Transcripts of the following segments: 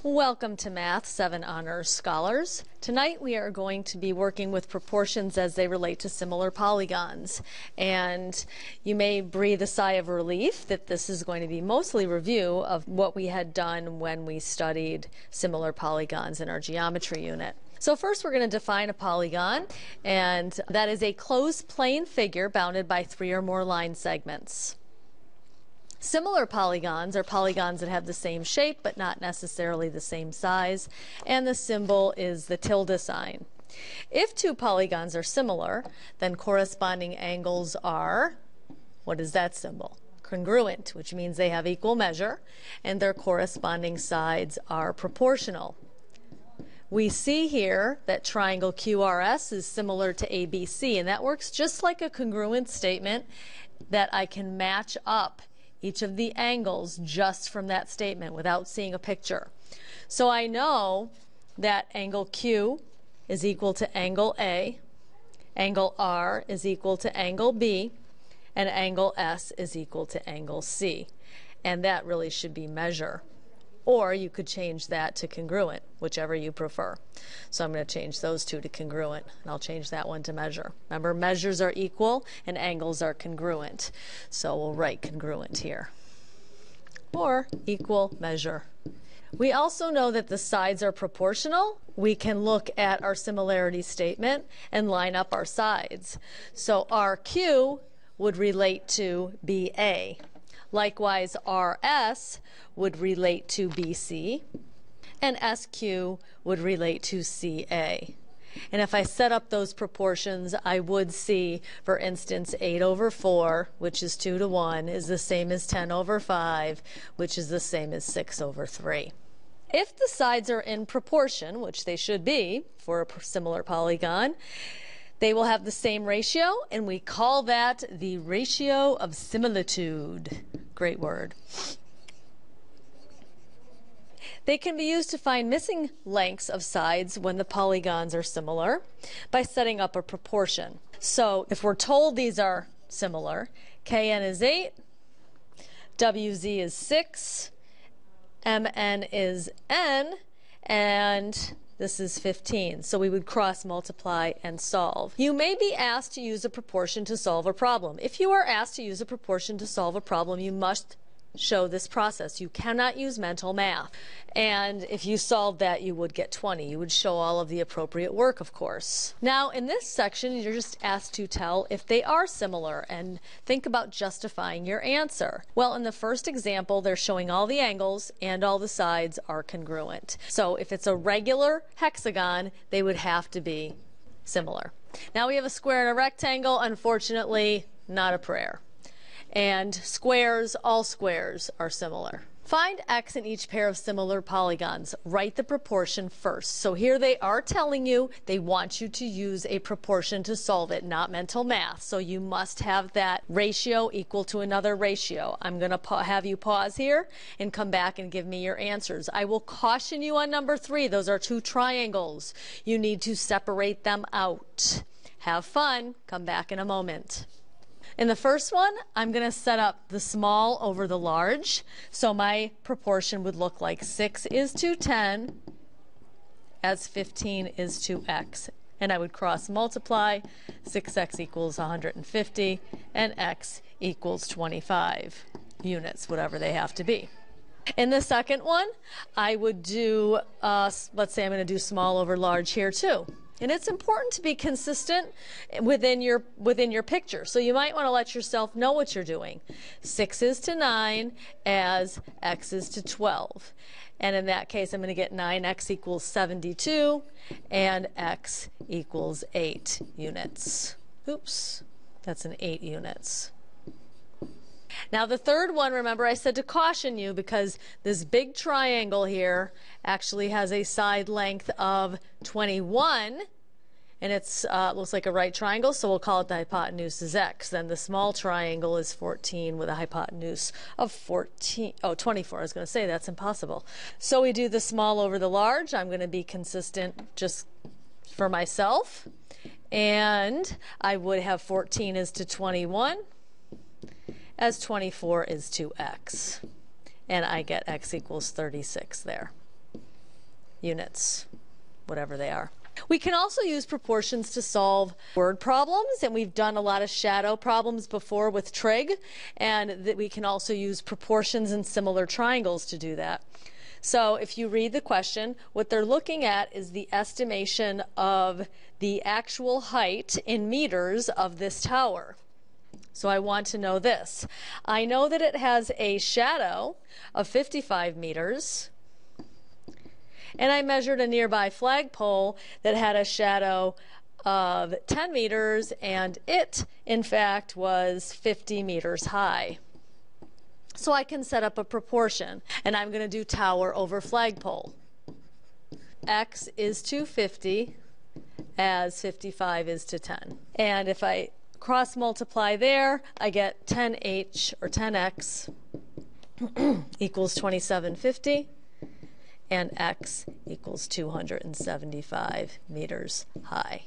Welcome to Math 7 Honors Scholars. Tonight we are going to be working with proportions as they relate to similar polygons. And you may breathe a sigh of relief that this is going to be mostly review of what we had done when we studied similar polygons in our geometry unit. So first we're going to define a polygon, and that is a closed plane figure bounded by 3 or more line segments. Similar polygons are polygons that have the same shape but not necessarily the same size, and the symbol is the tilde sign. If two polygons are similar, then corresponding angles are, what is that symbol? Congruent, which means they have equal measure, and their corresponding sides are proportional. We see here that triangle QRS is similar to ABC, and that works just like a congruent statement, that I can match up each of the angles just from that statement without seeing a picture. So I know that angle Q is equal to angle A, angle R is equal to angle B, and angle S is equal to angle C. And that really should be measure. Or you could change that to congruent, whichever you prefer. So I'm going to change those two to congruent, and I'll change that one to measure. Remember, measures are equal and angles are congruent. So we'll write congruent here. Or equal measure. We also know that the sides are proportional. We can look at our similarity statement and line up our sides. So RQ would relate to BA. Likewise, RS would relate to BC, and SQ would relate to CA. And if I set up those proportions, I would see, for instance, 8 over 4, which is 2 to 1, is the same as 10 over 5, which is the same as 6 over 3. If the sides are in proportion, which they should be for a similar polygon, they will have the same ratio, and we call that the ratio of similitude. Great word. They can be used to find missing lengths of sides when the polygons are similar by setting up a proportion. So if we're told these are similar, Kn is 8, Wz is 6, Mn is n, and this is 15. So we would cross multiply and solve. You may be asked to use a proportion to solve a problem. If you are asked to use a proportion to solve a problem, you must show this process. You cannot use mental math. And if you solved that, you would get 20. You would show all of the appropriate work, of course. Now, in this section, you're just asked to tell if they are similar and think about justifying your answer. Well, in the first example, they're showing all the angles and all the sides are congruent. So if it's a regular hexagon, they would have to be similar. Now we have a square and a rectangle. Unfortunately, not a prayer. And squares, all squares are similar. Find x in each pair of similar polygons. Write the proportion first. So here they are telling you they want you to use a proportion to solve it, not mental math. So you must have that ratio equal to another ratio. I'm going to have you pause here and come back and give me your answers. I will caution you on number 3. Those are 2 triangles. You need to separate them out. Have fun. Come back in a moment. In the first one, I'm going to set up the small over the large. So my proportion would look like 6 is to 10 as 15 is to x. And I would cross multiply. 6x equals 150 and x equals 25 units, whatever they have to be. In the second one, I would do, let's say I'm going to do small over large here too. And it's important to be consistent within your picture. So you might want to let yourself know what you're doing. 6 is to 9 as x is to 12. And in that case, I'm going to get 9x equals 72 and x equals 8 units. Oops, that's an 8 units. Now the third one, remember I said to caution you because this big triangle here actually has a side length of 21, and it's looks like a right triangle, so we'll call it the hypotenuse is x. Then the small triangle is 14 with a hypotenuse of 24. I was going to say that's impossible. So we do the small over the large. I'm going to be consistent just for myself, and I would have 14 is to 21. As 24 is to x. And I get x equals 36 there. units, whatever they are. We can also use proportions to solve word problems, and we've done a lot of shadow problems before with trig, and that we can also use proportions in similar triangles to do that. So if you read the question, what they're looking at is the estimation of the actual height in meters of this tower. So I want to know this. I know that it has a shadow of 55 meters. And I measured a nearby flagpole that had a shadow of 10 meters, and it, in fact, was 50 meters high. So I can set up a proportion, and I'm going to do tower over flagpole. X is to 50 as 55 is to 10. And if I cross multiply there, I get 10h or 10x equals 2750. And x equals 275 meters high.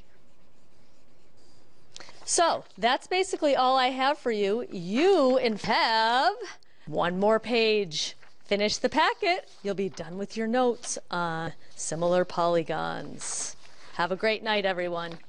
So that's basically all I have for you. You have one more page. Finish the packet. You'll be done with your notes on similar polygons. Have a great night, everyone.